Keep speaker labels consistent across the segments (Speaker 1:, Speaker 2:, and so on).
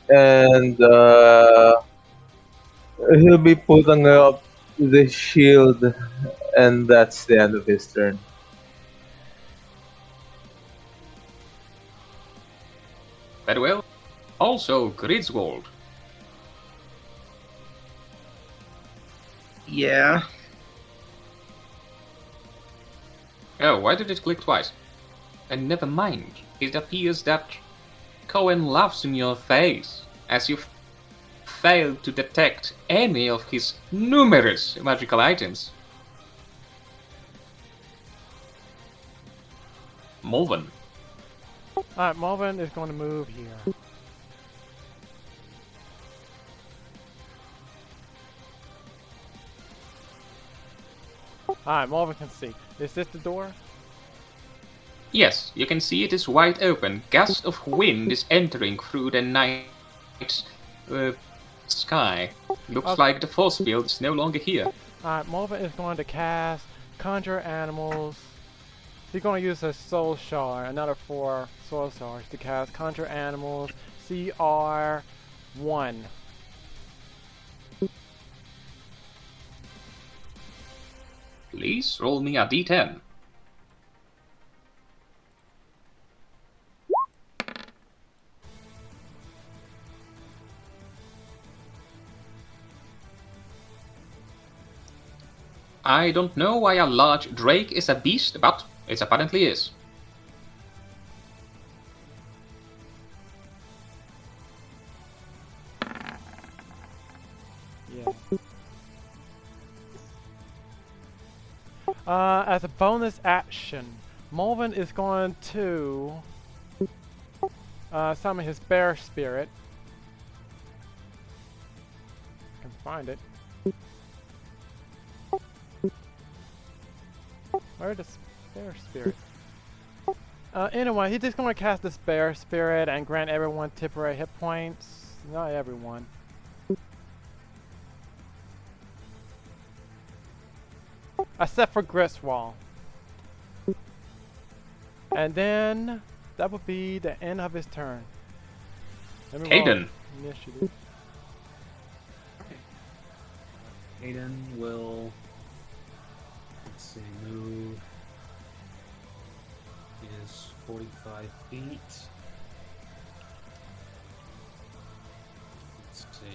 Speaker 1: and he'll be putting up the shield, and that's the end of his turn.
Speaker 2: Very well. Also, Gridswold.
Speaker 3: Yeah.
Speaker 2: Oh, why did it click twice? And never mind. It appears that Cohen laughs in your face as you fail to detect any of his numerous magical items. Mulven.
Speaker 4: Alright, Marvin is going to move here. Alright, Marvin can see. Is this the door?
Speaker 2: Yes, you can see it is wide open. Gust of wind is entering through the night sky. Looks
Speaker 4: Okay.
Speaker 2: like the force field is no longer here.
Speaker 4: Alright, Marvin is going to cast Conjure Animals. He's going to use a Soul Shard, another 4 Soul Shards to cast Conjure Animals CR1.
Speaker 2: Please roll me a d10. I don't know why a large drake is a beast, but it apparently is.
Speaker 4: Yeah. As a bonus action, Mulvin is going to summon his bear spirit. I can find it. Where is this bear spirit? Anyway, he's just going to cast this bear spirit and grant everyone temporary hit points. Not everyone. Except for Griswold. And then that would be the end of his turn. Let me roll
Speaker 2: Aiden.
Speaker 4: initiative.
Speaker 5: Aiden will, let's see, move is 45 feet. Let's see.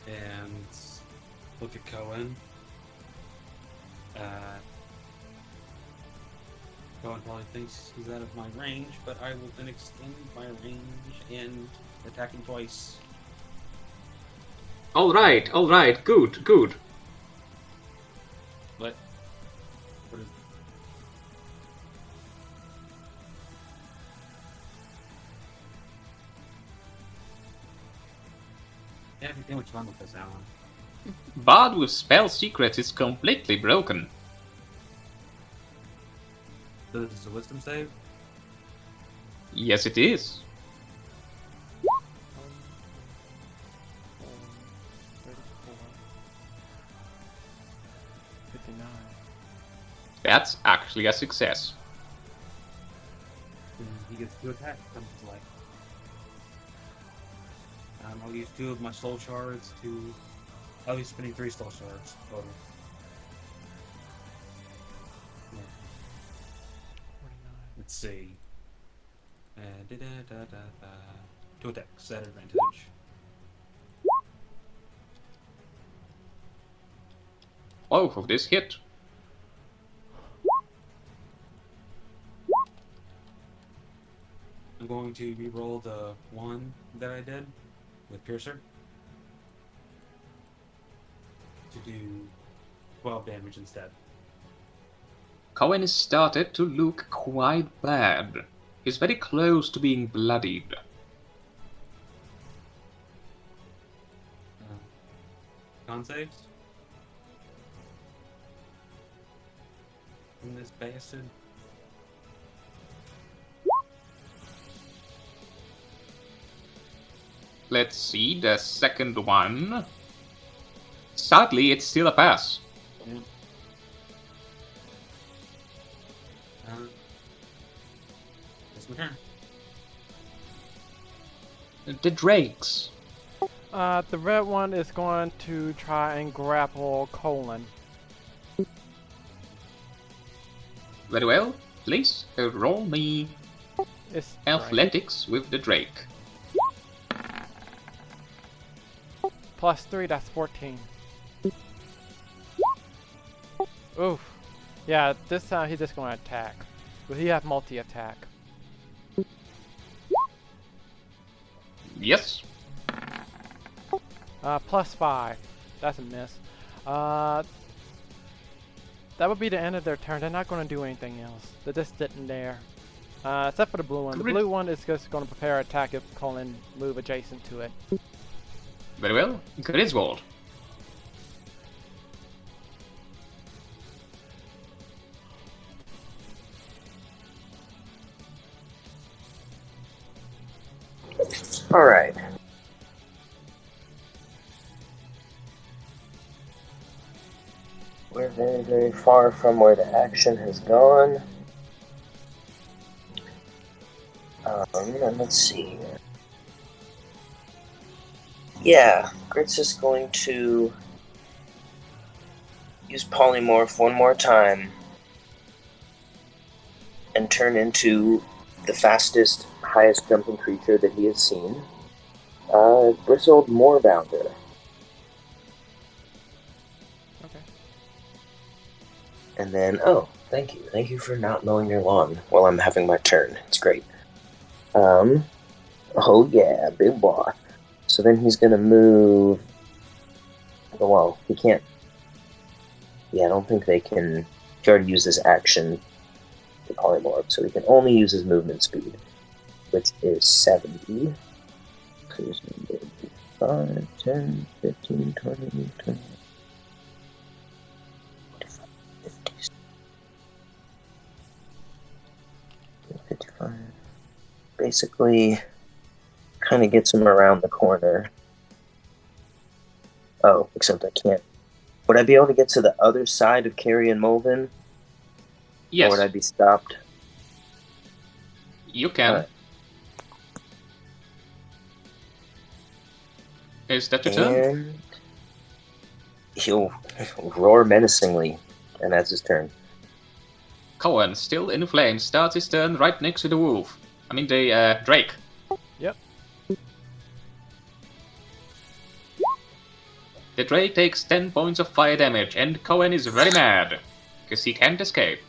Speaker 5: And look at Cohen. Cohen probably thinks he's out of my range, but I will then extend my range and attack him twice.
Speaker 2: Alright, good, good.
Speaker 5: What is Yeah, I too much fun with this, Alan.
Speaker 2: Bard with spell secrets is completely broken.
Speaker 5: So this is a wisdom save?
Speaker 2: Yes, it is.
Speaker 4: 34, 59.
Speaker 2: That's actually a success.
Speaker 5: Then he gets 2 attacks, comes to life. I'll use 2 of my soul shards to... I'll be spending 3 soul shards total.
Speaker 4: 49.
Speaker 5: Let's see. 2 attacks at advantage.
Speaker 2: Both of this hit.
Speaker 5: I'm going to re-roll the 1 that I did with Piercer to do 12 damage instead.
Speaker 2: Cohen is started to look quite bad. He's very close to being bloodied.
Speaker 5: Con saves? From this bastard.
Speaker 2: Let's see the second one. Sadly, it's still a pass.
Speaker 5: Yeah. It's my turn.
Speaker 2: the drakes.
Speaker 4: The red one is going to try and grapple Colin.
Speaker 2: Very well. Please roll me
Speaker 4: It's
Speaker 2: athletics with the drake.
Speaker 4: +3, that's 14. Oof. Yeah, this time he's just going to attack. But he have multi-attack.
Speaker 2: Yes.
Speaker 4: +5. That's a miss. That would be the end of their turn. They're not going to do anything else. They're just sitting there. Except for the blue one. The blue one is just going to prepare an attack if Colin move adjacent to it.
Speaker 2: Very well. Griswold.
Speaker 3: Alright. We're very, very far from where the action has gone. And let's see here. Yeah, Grit's is going to use Polymorph one more time and turn into the fastest, highest jumping creature that he has seen. Bristled Moorbounder.
Speaker 4: Okay.
Speaker 3: And then, oh, thank you. Thank you for not mowing your lawn while I'm having my turn. It's great. Oh yeah, big boy. So then he's gonna move. Well, he can't. Yeah, I don't think they can. He already used his action to polymorph, so he can only use his movement speed, which is 70. So he's gonna do 5, 10, 15, 20, 20. 50, 55. Basically, kind of gets him around the corner. Oh, except I can't. Would I be able to get to the other side of Carrie and Mulvin?
Speaker 2: Yes.
Speaker 3: Or would I be stopped?
Speaker 2: You can.
Speaker 3: Alright.
Speaker 2: Is that your turn?
Speaker 3: And he'll roar menacingly, and that's his turn.
Speaker 2: Cohen, still in flames, starts his turn right next to the wolf. I mean the drake.
Speaker 4: Yep.
Speaker 2: The drake takes 10 points of fire damage, and Cohen is very mad, because he can't escape.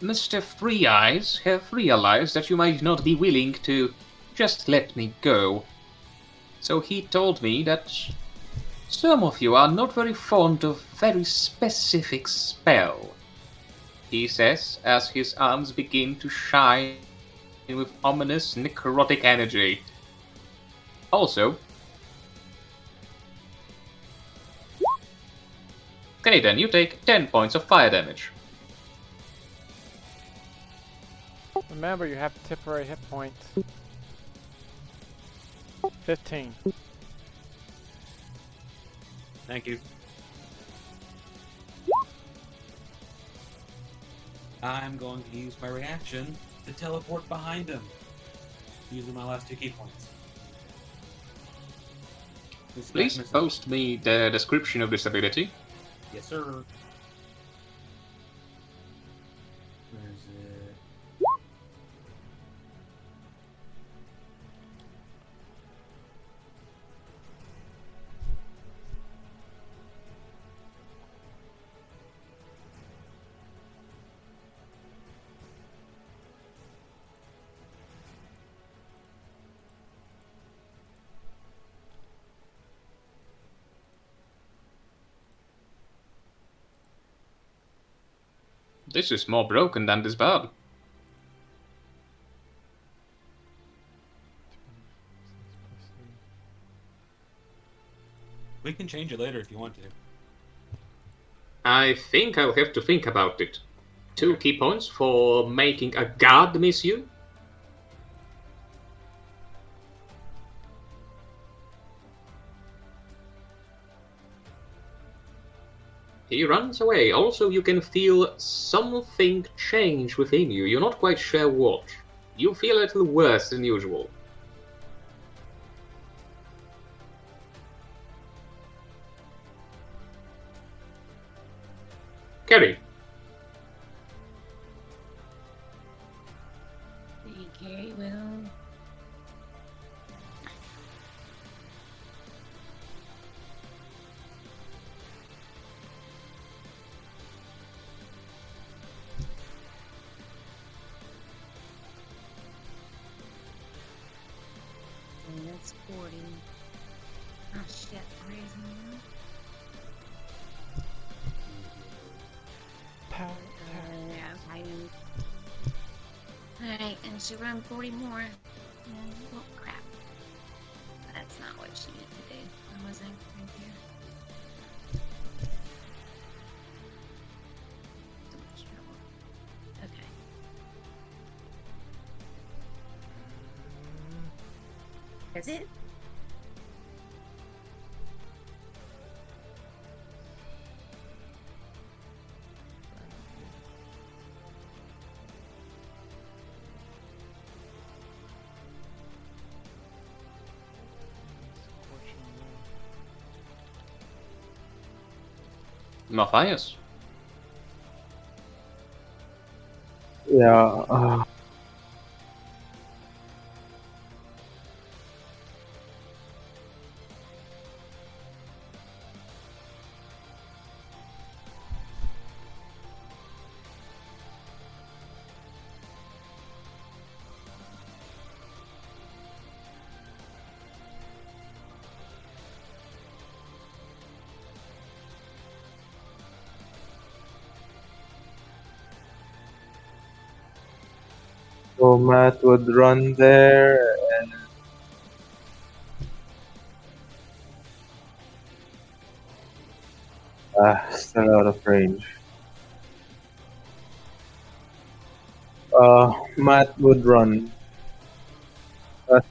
Speaker 2: Mr. Three Eyes have realized that you might not be willing to just let me go. So he told me that some of you are not very fond of very specific spell. He says as his arms begin to shine with ominous necrotic energy. Also, okay then, you take 10 points of fire damage.
Speaker 4: Remember, you have temporary hit points. 15.
Speaker 5: Thank you. I'm going to use my reaction to teleport behind him, using my last 2 key points.
Speaker 2: Please post me the description of this ability.
Speaker 5: Yes, sir. Where is it?
Speaker 2: This is more broken than this bad.
Speaker 5: We can change it later if you want to.
Speaker 2: I think I'll have to think about it. 2 key points for making a god miss you? He runs away. Also, you can feel something change within you. You're not quite sure what. You feel a little worse than usual. Kerry.
Speaker 6: Okay, well. And that's 40. Oh shit, where is he now? Yeah, I was hiding. Alright, and she run 40 more. Oh crap. That's not what she needed to do. I wasn't right here. So much trouble. Okay. That's it?
Speaker 2: Matthias.
Speaker 1: Yeah. So Matt would run there and still out of range. Matt would run.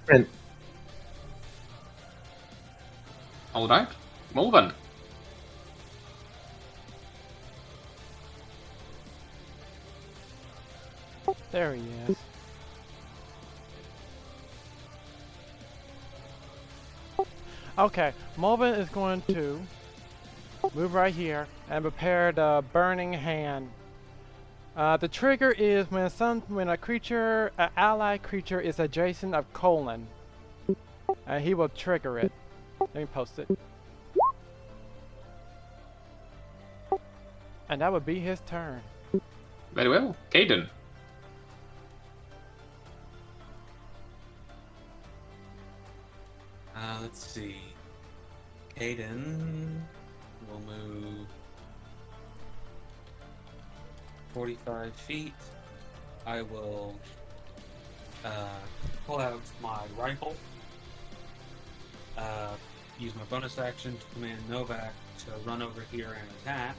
Speaker 1: Sprint.
Speaker 2: Alright. Mulven.
Speaker 4: There he is. Okay, Mulvin is going to move right here and prepare the Burning Hand. The trigger is when a creature, an ally creature, is adjacent of colon, and he will trigger it. Let me post it. And that would be his turn.
Speaker 2: Very well. Caden.
Speaker 5: Let's see. Caden will move 45 feet. I will pull out my rifle. Use my bonus action to command Novak to run over here and attack.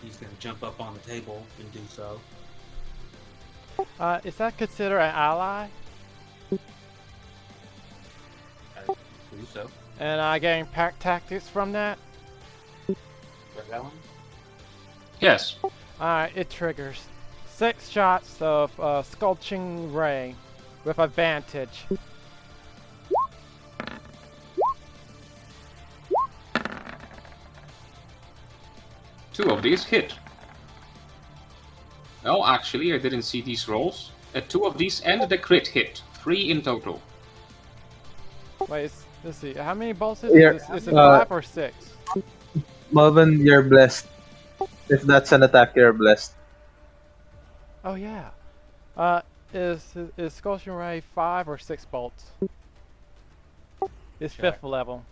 Speaker 5: He's going to jump up on the table and do so.
Speaker 4: Is that considered an ally?
Speaker 5: I believe so.
Speaker 4: And I gain pack tactics from that?
Speaker 5: Red Allen?
Speaker 2: Yes.
Speaker 4: Alright, it triggers 6 shots of Scorching Ray with advantage.
Speaker 2: Two of these hit. No, actually, I didn't see these rolls. Two of these and the crit hit. 3 in total.
Speaker 4: Wait, let's see. How many bolts is
Speaker 1: Here,
Speaker 4: it? Is it 5 or 6?
Speaker 1: Melvin, you're blessed. If that's an attack, you're blessed.
Speaker 4: Oh yeah. Is Scorching Ray 5 or 6 bolts? It's
Speaker 5: Check.
Speaker 4: 5th level.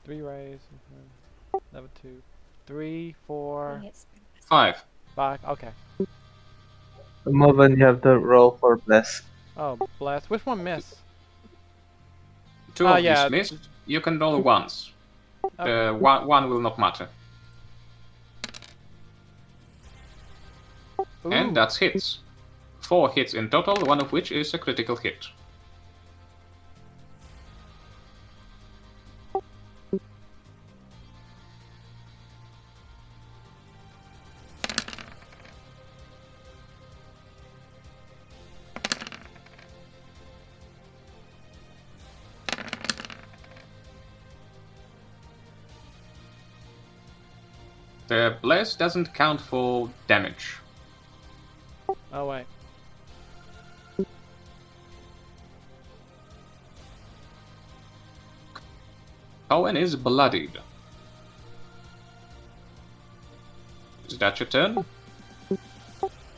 Speaker 4: Three rays. Level 2. 3, 4,
Speaker 6: It's
Speaker 2: 5.
Speaker 4: 5. Okay.
Speaker 1: Melvin, you have to roll for blessed.
Speaker 4: Oh, blast. Which one missed?
Speaker 2: Two
Speaker 4: Ah,
Speaker 2: of
Speaker 4: yeah.
Speaker 2: these missed. You can roll once.
Speaker 4: Okay.
Speaker 2: One will not matter.
Speaker 4: Ooh.
Speaker 2: And that's hits. 4 hits in total, one of which is a critical hit. The bless doesn't count for damage.
Speaker 4: Oh wait.
Speaker 2: Cohen is bloodied. Is that your turn?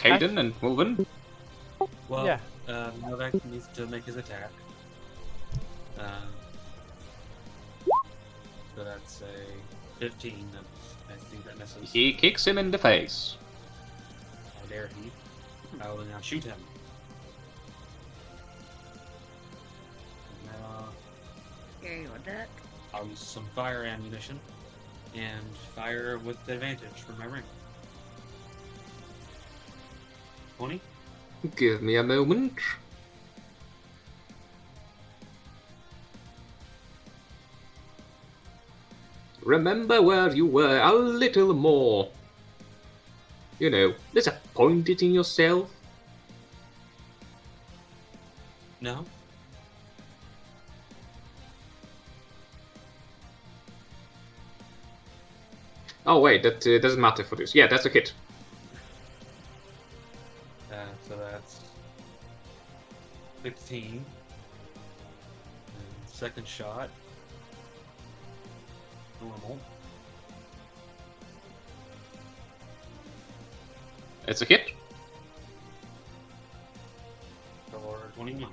Speaker 2: Caden and Movin?
Speaker 5: Well,
Speaker 4: Yeah.
Speaker 5: Novak needs to make his attack. So that's a 15. I think that misses.
Speaker 2: He kicks him in the face.
Speaker 5: How dare he? I will now shoot him. Now
Speaker 6: Here you go, duck.
Speaker 5: I'll use some fire ammunition and fire with advantage from my ring. 20?
Speaker 2: Give me a moment. Remember where you were a little more. You know, disappointed in yourself.
Speaker 5: No?
Speaker 2: Oh wait, that doesn't matter for this. Yeah, that's a hit.
Speaker 5: So that's 15. And second shot. Normal.
Speaker 2: It's a hit.
Speaker 5: For 21.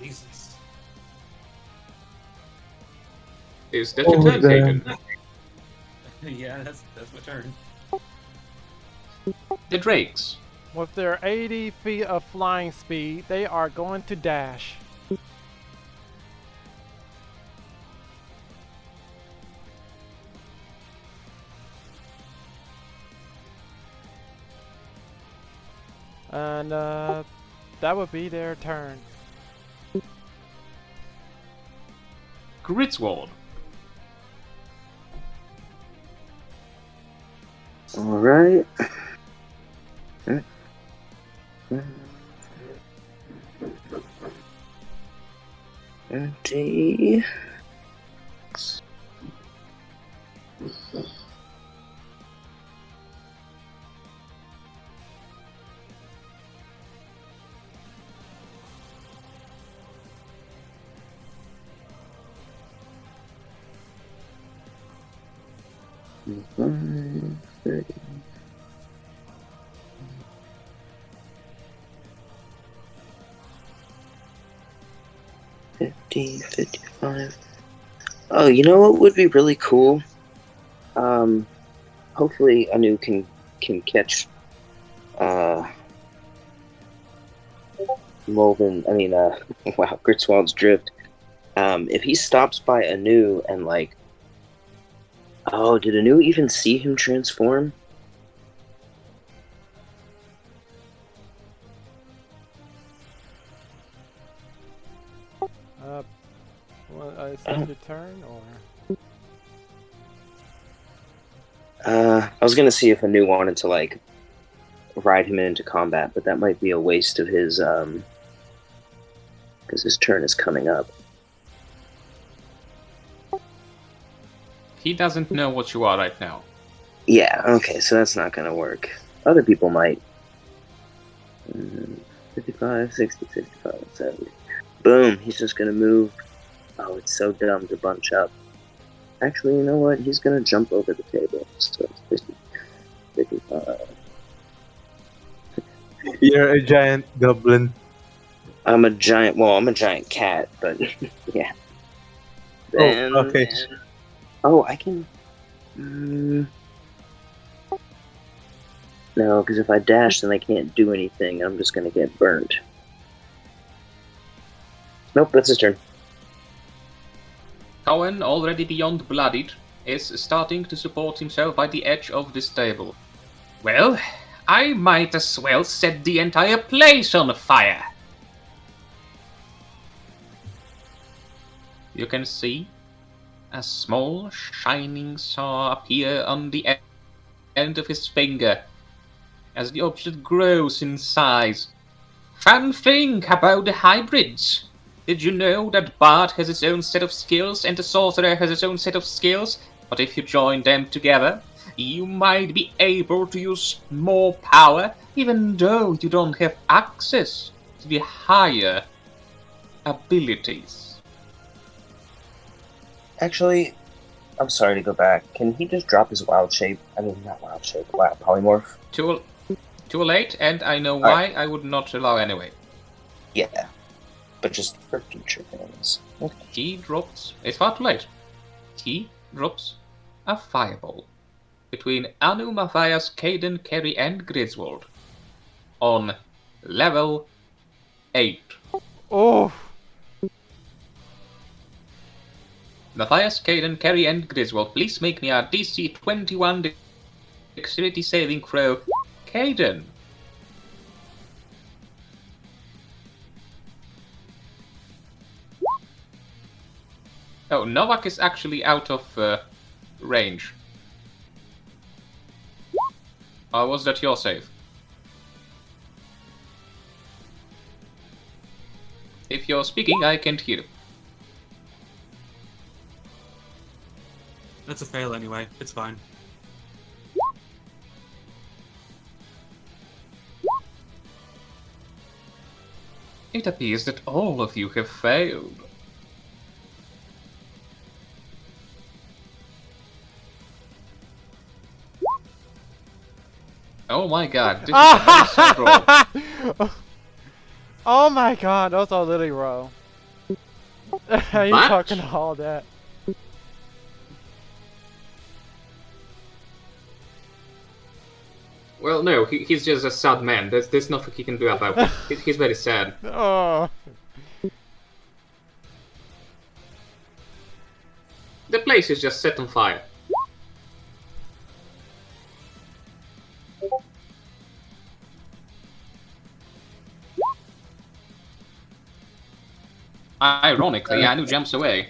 Speaker 5: Jesus.
Speaker 2: Is that your
Speaker 1: Oh,
Speaker 2: turn,
Speaker 1: damn.
Speaker 2: Caden?
Speaker 5: Yeah, that's my turn.
Speaker 2: The Drakes.
Speaker 4: With their 80 feet of flying speed, they are going to dash. And that would be their turn.
Speaker 2: Gridswald.
Speaker 3: Alright. Empty. Five, 30. $50, $55. Oh, you know what would be really cool? Hopefully Anu can catch Molden. I mean, wow, Gritzwald's drift. If he stops by Anu and like, oh, did Anu even see him transform?
Speaker 4: Is that your turn, or?
Speaker 3: I was gonna see if Anu wanted to like ride him into combat, but that might be a waste of his because his turn is coming up.
Speaker 2: He doesn't know what you are right now.
Speaker 3: Yeah, okay, so that's not gonna work. Other people might. 55, 60, 65, 70. Boom, he's just gonna move. Oh, it's so dumb to bunch up. Actually, you know what? He's gonna jump over the table. So it's 50, 55.
Speaker 1: You're a giant goblin.
Speaker 3: I'm a giant cat, but yeah. Then,
Speaker 1: okay.
Speaker 3: oh, I can. No, because if I dash, then I can't do anything. I'm just gonna get burned. Nope, that's his turn.
Speaker 2: Cohen, already beyond bloodied, is starting to support himself by the edge of this table. Well, I might as well set the entire place on fire. You can see a small shining saw appear on the end of his finger, as the object grows in size. Fun thing about the hybrids. Did you know that Bard has its own set of skills and the Sorcerer has its own set of skills? But if you join them together, you might be able to use more power even though you don't have access to the higher abilities.
Speaker 3: Actually, I'm sorry to go back. Can he just drop his wild shape? I mean, not wild shape, wild polymorph?
Speaker 2: Too late, and I know why I would not allow anyway.
Speaker 3: Yeah. But just for future things. Okay.
Speaker 2: He drops... It's far too late. He drops a fireball between Anu, Matthias, Caden, Kerry, and Griswold on level 8.
Speaker 4: Oh,
Speaker 2: Matthias, Caden, Kerry, and Griswold, please make me a DC 21 dexterity saving throw. Caden. Oh, Novak is actually out of range. Or was that your save? If you're speaking, I can't hear.
Speaker 5: That's a fail anyway. It's fine.
Speaker 2: It appears that all of you have failed. Oh my god, this is a very sad roll.
Speaker 4: oh my god, those are literally row. How you
Speaker 2: Match?
Speaker 4: talking all that?
Speaker 2: Well, no, he's just a sad man. There's nothing he can do about it. He's very sad.
Speaker 4: Oh.
Speaker 2: The place is just set on fire. Ironically, Anu jumps away.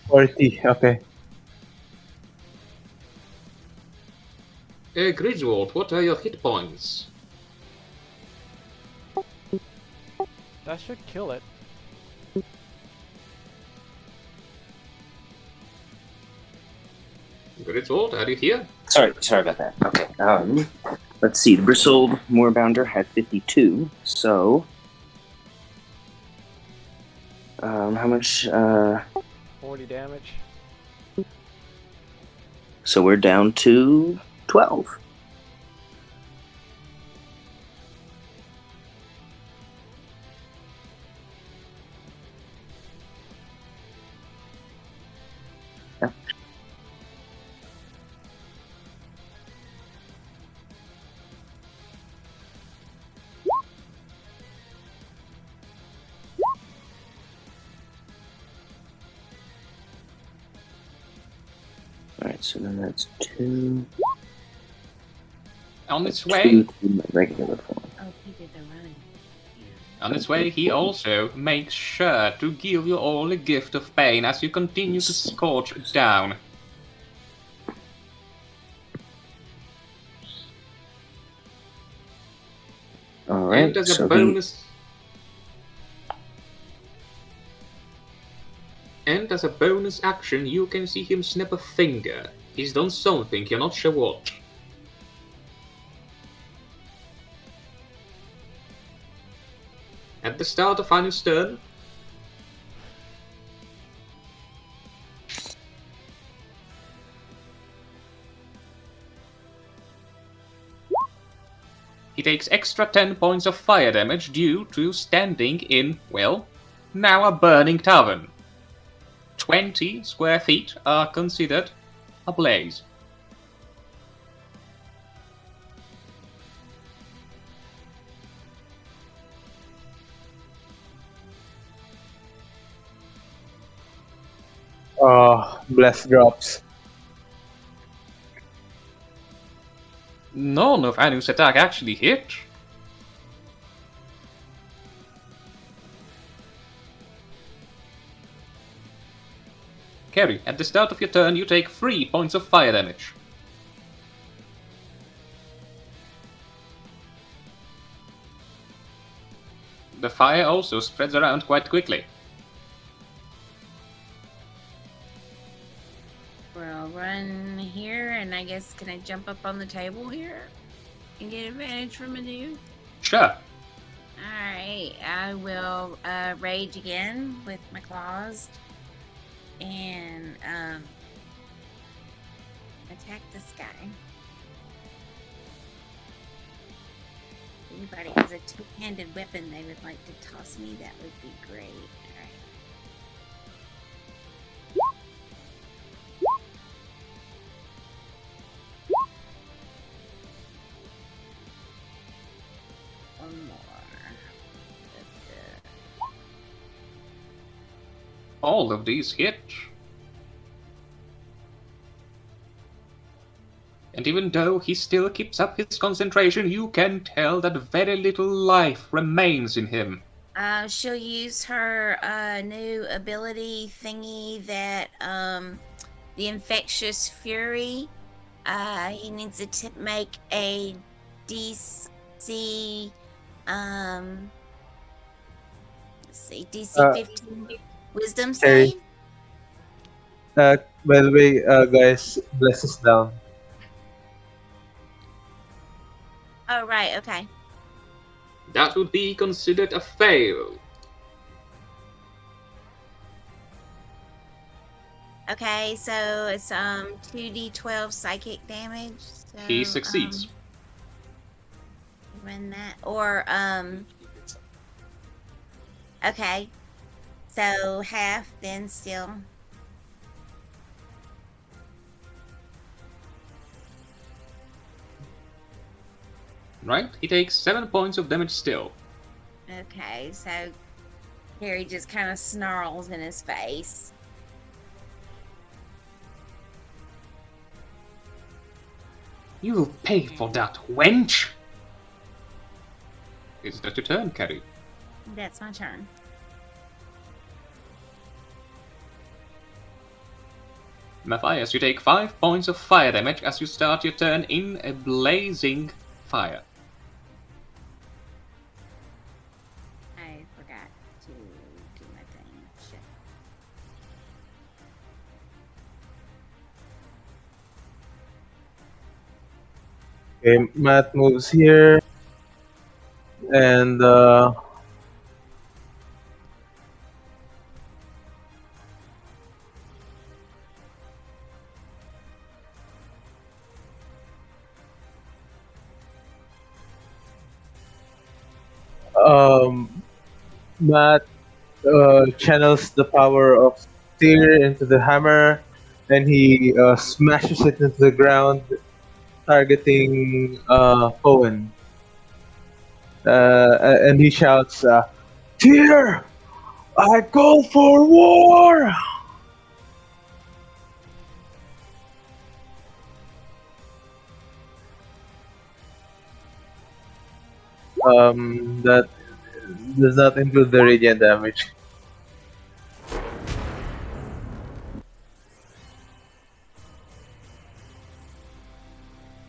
Speaker 1: 40, okay.
Speaker 2: Griswold, what are your hit points?
Speaker 4: That should kill it.
Speaker 2: Griswold, are you here?
Speaker 3: Sorry about that. Okay. Let's see. The Bristled Moorbounder had 52, so how much?
Speaker 4: 40 damage.
Speaker 3: So we're down to 12. Yeah. Alright, so then that's 2.
Speaker 2: On its
Speaker 3: 2
Speaker 2: way,
Speaker 3: to my regular form.
Speaker 6: Oh, he did the running.
Speaker 2: on its way, he also makes sure to give you all a gift of pain as you continue to scorch down.
Speaker 3: Alright,
Speaker 2: And as a
Speaker 3: so
Speaker 2: bonus, action, you can see him snap a finger. He's done something, you're not sure what. At the start of Anu's turn, he takes extra 10 points of fire damage due to standing in, well, now a burning tavern. 20 square feet are considered ablaze.
Speaker 1: Bless drops.
Speaker 2: None of Anu's attack actually hit. Kerry, at the start of your turn, you take 3 points of fire damage. the fire also spreads around quite quickly.
Speaker 6: Well, run here, and I guess can I jump up on the table here and get advantage from a dude?
Speaker 2: Sure.
Speaker 6: Alright, I will rage again with my claws and attack this guy. If anybody has a two-handed weapon they would like to toss me, that would be great. Alright. One more.
Speaker 2: All of these hit. And even though he still keeps up his concentration, you can tell that very little life remains in him.
Speaker 6: She'll use her new ability thingy that the infectious fury. He needs to make a DC let's see, DC 15 wisdom
Speaker 1: okay.
Speaker 6: save.
Speaker 1: By the way, guys, bless us down.
Speaker 6: Oh right, okay.
Speaker 2: That would be considered a fail.
Speaker 6: Okay, so it's 2d12 psychic damage. So,
Speaker 2: He succeeds.
Speaker 6: Run that or okay. So half then still.
Speaker 2: Right? He takes 7 points of damage still.
Speaker 6: Okay, so Harry just kind of snarls in his face.
Speaker 2: You'll pay for that, wench! Is that your turn, Carrie?
Speaker 6: That's my turn.
Speaker 2: Matthias, you take 5 points of fire damage as you start your turn in a blazing fire.
Speaker 6: I forgot to do my thing. Shit.
Speaker 1: Okay, Matt moves here. And Matt channels the power of Tyr into the hammer, and he smashes it into the ground, targeting Owen. And he shouts, "Tyr, I call for war!" That does not include the radiant damage.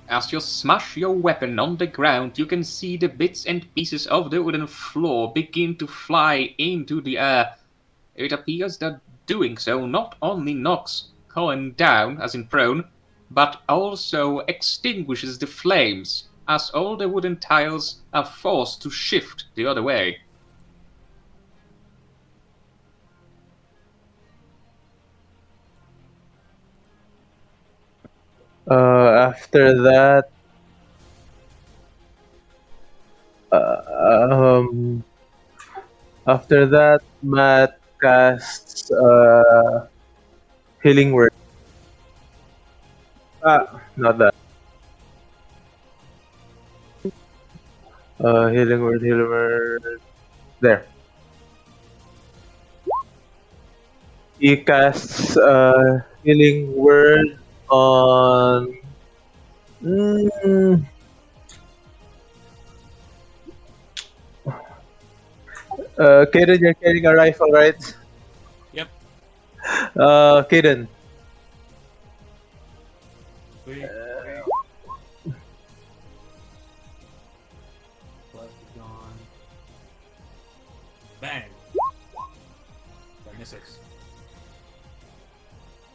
Speaker 2: As you smash your weapon on the ground, you can see the bits and pieces of the wooden floor begin to fly into the air. It appears that doing so not only knocks Cohen down, as in prone, but also extinguishes the flames, as all the wooden tiles are forced to shift the other way.
Speaker 1: After that, Matt casts Healing Word. Not that. Healing Word. There. He casts Healing Word on. Kaden, you're carrying a rifle, right?
Speaker 5: Yep.
Speaker 1: Kaden.
Speaker 5: Wait. Blood is gone.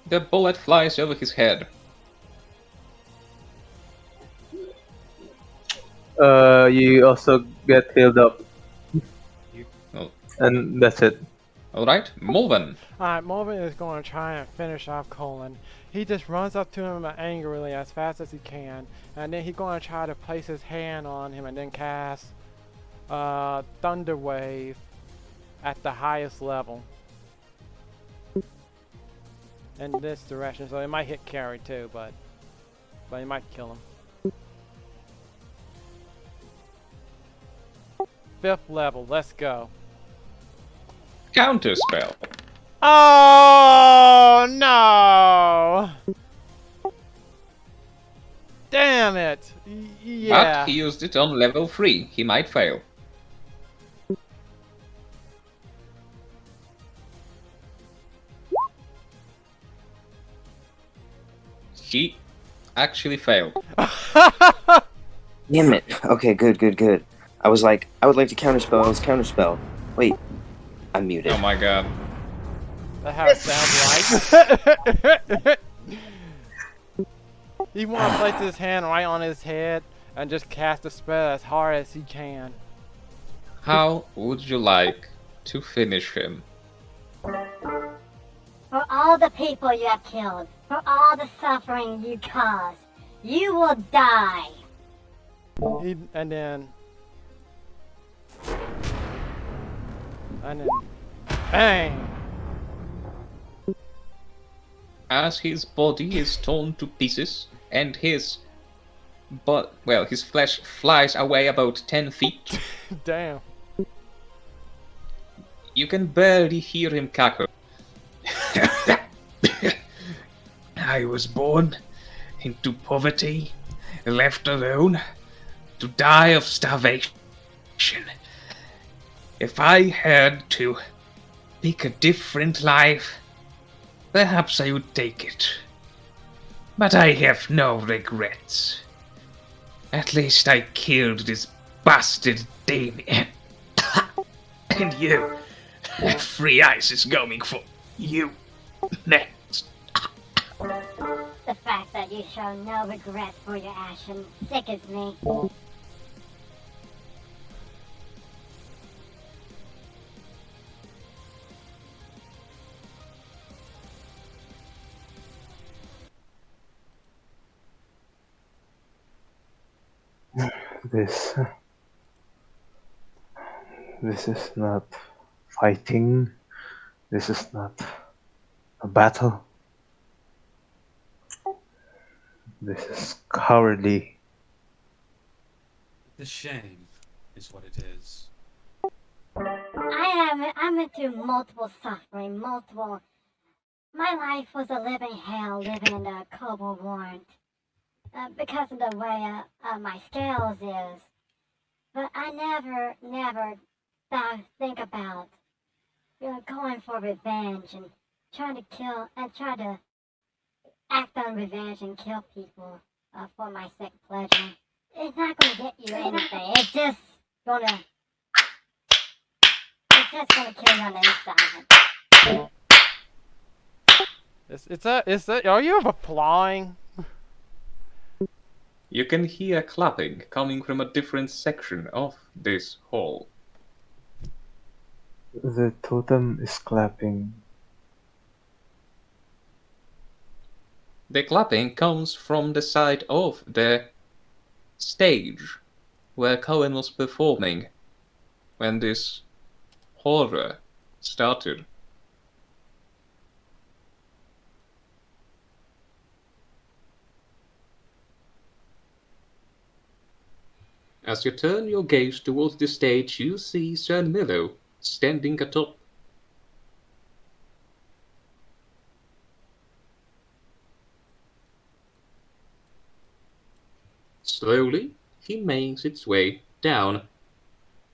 Speaker 2: The bullet flies over his head.
Speaker 1: You also get healed up,
Speaker 2: Oh,
Speaker 1: and that's it.
Speaker 2: alright, Morven.
Speaker 4: Alright, Morven is going to try and finish off Colin. He just runs up to him angrily as fast as he can, and then he's going to try to place his hand on him and then cast Thunder Wave at the highest level in this direction. So it might hit Carrie too, but it might kill him. 5th level, let's go.
Speaker 2: Counterspell.
Speaker 4: Oh no! Damn it! Yeah.
Speaker 2: But he used it on level 3. He might fail. He actually failed.
Speaker 3: Damn it. Okay, good. I was like, I would like to counterspell. I was counterspell. Wait, I'm muted.
Speaker 2: Oh my god.
Speaker 4: That's how it sounds like. He wants to place his hand right on his head and just cast a spell as hard as he can.
Speaker 2: How would you like to finish him?
Speaker 7: For all the people you have killed, for all the suffering you caused, you will die.
Speaker 4: And then bang!
Speaker 2: As his body is torn to pieces and his flesh flies away about 10 feet,
Speaker 4: Damn.
Speaker 2: you can barely hear him cackle. I was born into poverty, left alone to die of starvation. If I had to pick a different life, perhaps I would take it. But I have no regrets. At least I killed this bastard Damien. And you. Free Ice is going for you next.
Speaker 7: The fact that you show no regret for your actions sickens me.
Speaker 1: This is not fighting. This is not a battle. This is cowardly.
Speaker 5: The shame is what it is.
Speaker 7: I went through multiple suffering, My life was a living hell living in the Cobalt Warrant. Because of the way my scales is. But I never think about, going for revenge and trying to act on revenge and kill people for my sick pleasure. It's not gonna get you anything. It's just gonna kill you on the inside.
Speaker 4: Are you applauding?
Speaker 2: You can hear clapping coming from a different section of this hall.
Speaker 1: The totem is clapping.
Speaker 2: The clapping comes from the side of the stage where Cohen was performing when this horror started. As you turn your gaze towards the stage, you see Sir Milo standing atop. Slowly, he makes its way down,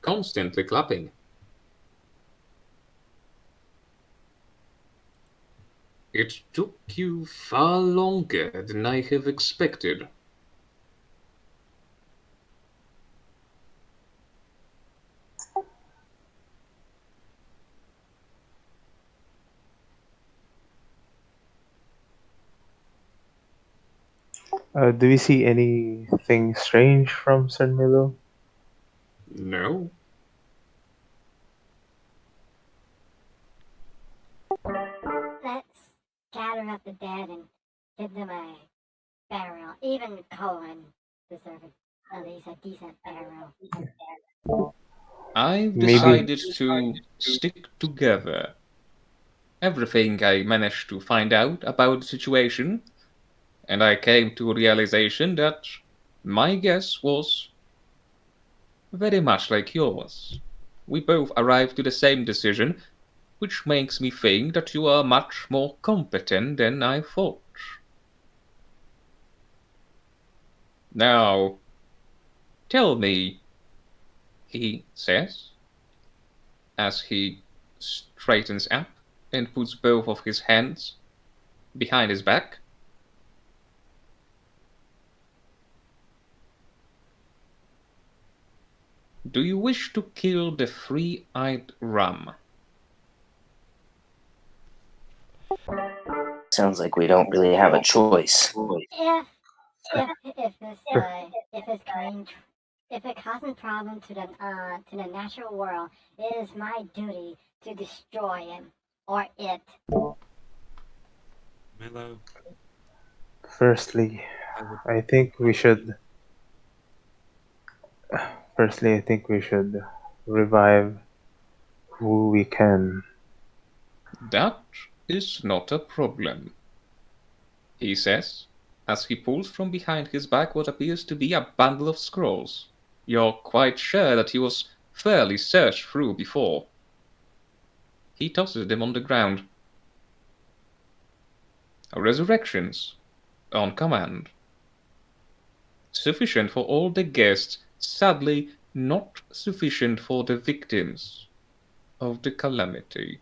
Speaker 2: constantly clapping. It took you far longer than I have expected.
Speaker 1: Do we see anything strange from San Milo?
Speaker 2: No.
Speaker 7: Let's gather up the dead and give them a burial. Even Cohen deserves at least a decent burial.
Speaker 2: I've
Speaker 1: Maybe.
Speaker 2: decided to stick together. Everything I managed to find out about the situation, and I came to a realization that my guess was very much like yours. We both arrived to the same decision, which makes me think that you are much more competent than I thought. Now, tell me, he says, as he straightens up and puts both of his hands behind his back. Do you wish to kill the three-eyed ram?
Speaker 3: Sounds like we don't really have a choice.
Speaker 7: If it's green, if it causes problem to the natural world, it is my duty to destroy him or it.
Speaker 5: Milo,
Speaker 1: Firstly,
Speaker 5: I would
Speaker 1: I think we should. Firstly, I think we should revive who we can.
Speaker 2: That is not a problem, he says, as he pulls from behind his back what appears to be a bundle of scrolls. You're quite sure that he was fairly searched through before. He tosses them on the ground. Resurrections, on command. Sufficient for all the guests, sadly not sufficient for the victims of the calamity.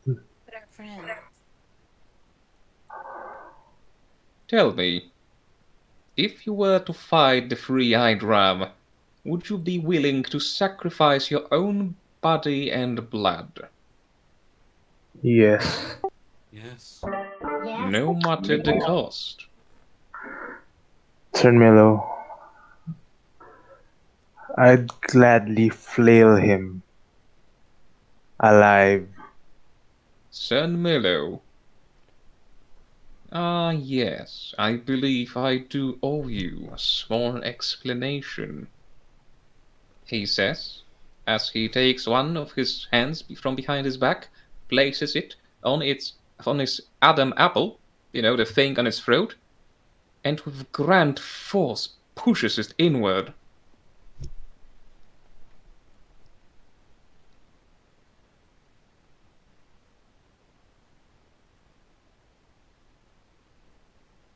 Speaker 6: But our friends.
Speaker 2: Tell me, if you were to fight the three-eyed ram, would you be willing to sacrifice your own body and blood,
Speaker 1: Yes.
Speaker 5: yes.
Speaker 7: Yes.
Speaker 2: no matter the cost?
Speaker 1: San Milo, I'd gladly flail him alive.
Speaker 2: San Milo. Ah, yes, I believe I do owe you a small explanation, he says, as he takes one of his hands from behind his back, places it on his Adam apple, the thing on his throat, and with grand force pushes it inward.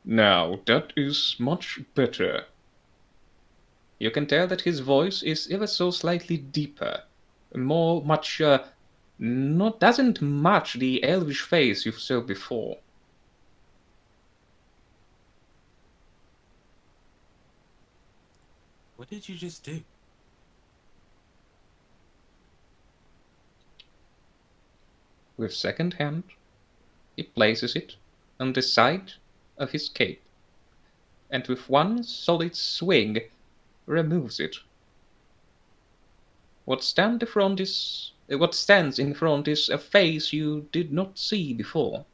Speaker 2: Now, that is much better. You can tell that his voice is ever so slightly deeper, doesn't match the elvish face you saw before.
Speaker 5: What did you just do?
Speaker 2: With second hand, he places it on the side of his cape, and with one solid swing removes it. What stands in front is a face you did not see before.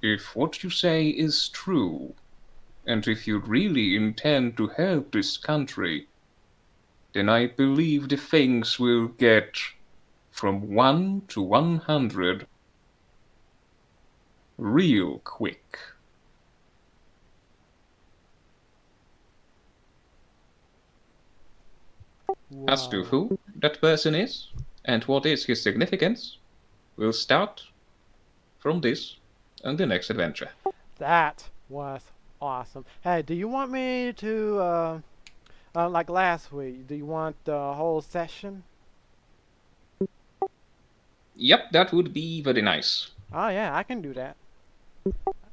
Speaker 2: If what you say is true, and if you really intend to help this country, then I believe the things will get from 1 to 100 real quick. As to
Speaker 4: Wow.
Speaker 2: who that person is and what is his significance, we'll start from this on the next adventure.
Speaker 4: That was awesome. Hey, do you want me to, like last week, do you want the whole session?
Speaker 2: Yep, that would be very nice.
Speaker 4: Oh yeah, I can do that.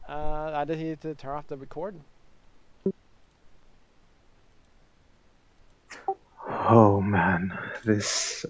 Speaker 4: I just need to turn off the recording.
Speaker 1: Oh man, this